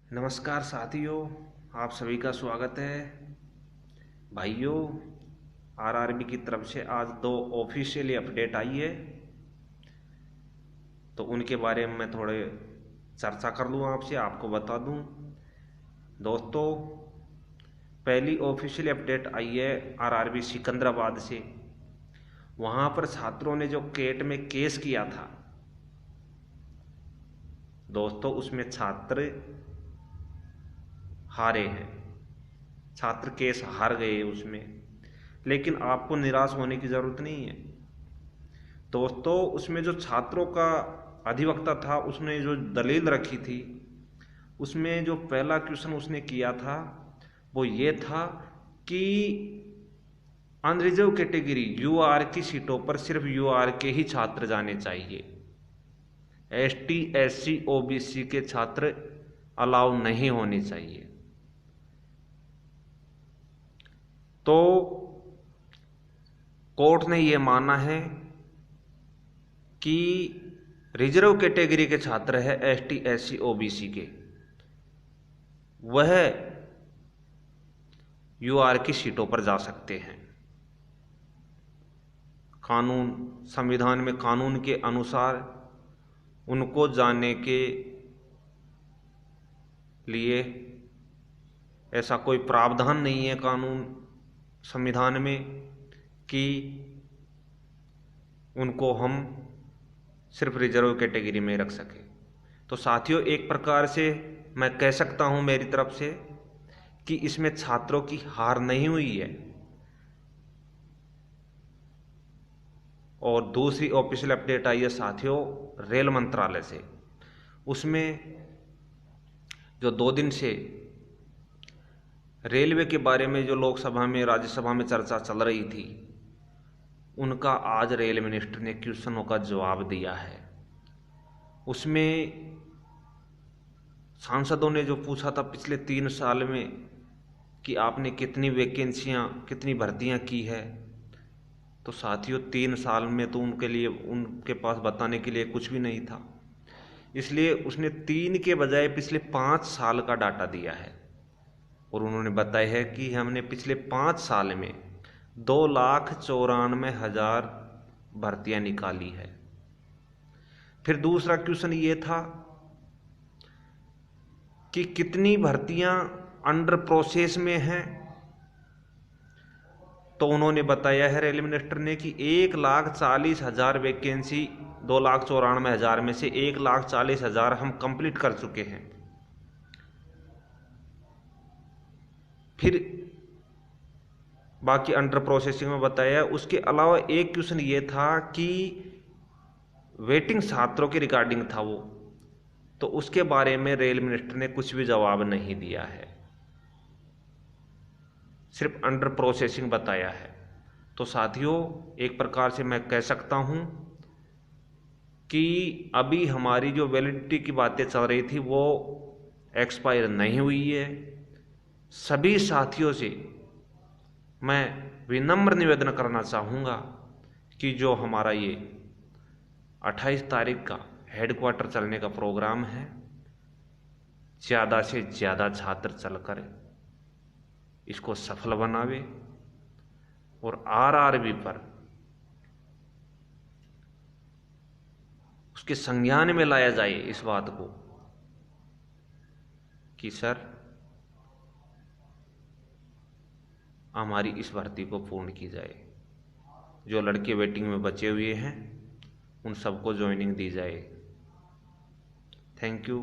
नमस्कार साथियों, आप सभी का स्वागत है। भाइयों, आरआरबी की तरफ से आज 2 ऑफिशियली अपडेट आई है, तो उनके बारे में मैं थोड़े चर्चा कर लूँ आपसे, आपको बता दूँ। दोस्तों, पहली ऑफिशियली अपडेट आई है आरआरबी सिकंदराबाद से। वहाँ पर छात्रों ने जो केट में केस किया था दोस्तों, उसमें छात्र हारे हैं। छात्र केस हार गए उसमें, लेकिन आपको निराश होने की जरूरत नहीं है दोस्तों। उसमें जो छात्रों का अधिवक्ता था, उसने जो दलील रखी थी, उसमें जो पहला क्वेश्चन उसने किया था वो ये था कि अनरिजर्व कैटेगरी यूआर की सीटों पर सिर्फ यूआर के ही छात्र जाने चाहिए। एसटी, एससी, ओबीसी के छात्र अलाउ नहीं होने चाहिए। तो कोर्ट ने यह माना है कि रिजर्व कैटेगरी के छात्र है एसटी, एससी, ओबीसी के, वह यूआर की सीटों पर जा सकते हैं। कानून, संविधान में कानून के अनुसार उनको जाने के लिए ऐसा कोई प्रावधान नहीं है कानून, संविधान में, कि उनको हम सिर्फ रिजर्व कैटेगरी में रख सके। तो साथियों, एक प्रकार से मैं कह सकता हूं मेरी तरफ से कि इसमें छात्रों की हार नहीं हुई है। और दूसरी ऑफिशियल अपडेट आई है साथियों रेल मंत्रालय से। उसमें जो 2 दिन से रेलवे के बारे में जो लोकसभा में, राज्यसभा में चर्चा चल रही थी, उनका आज रेल मिनिस्टर ने क्वेश्चनों का जवाब दिया है। उसमें सांसदों ने जो पूछा था पिछले 3 साल में कि आपने कितनी वैकेंसियां, कितनी भर्तियां की है, तो साथियों 3 साल में तो उनके पास बताने के लिए कुछ भी नहीं था। इसलिए उसने 3 के बजाय पिछले 5 साल का डाटा दिया है और उन्होंने बताया है कि हमने पिछले 5 साल में 2,94,000 भर्तियां निकाली है। फिर दूसरा क्वेश्चन ये था कि कितनी भर्तियां अंडर प्रोसेस में हैं, तो उन्होंने बताया है रेल मिनिस्टर ने कि 1,40,000 वैकेंसी 2,94,000 में से 1,40,000 हम कंप्लीट कर चुके हैं। फिर बाकी अंडर प्रोसेसिंग में बताया। उसके अलावा एक क्वेश्चन ये था कि वेटिंग छात्रों के रिगार्डिंग था वो, तो उसके बारे में रेल मिनिस्टर ने कुछ भी जवाब नहीं दिया है, सिर्फ अंडर प्रोसेसिंग बताया है। तो साथियों, एक प्रकार से मैं कह सकता हूं कि अभी हमारी जो वैलिडिटी की बातें चल रही थी वो एक्सपायर नहीं हुई है। सभी साथियों से मैं विनम्र निवेदन करना चाहूँगा कि जो हमारा ये 28 तारीख का हेडक्वार्टर चलने का प्रोग्राम है, ज़्यादा से ज़्यादा छात्र चलकर इसको सफल बनावे और आरआरबी पर उसके संज्ञान में लाया जाए इस बात को कि सर, हमारी इस भर्ती को पूर्ण की जाए। जो लड़के वेटिंग में बचे हुए हैं उन सबको ज्वाइनिंग दी जाए। Thank you.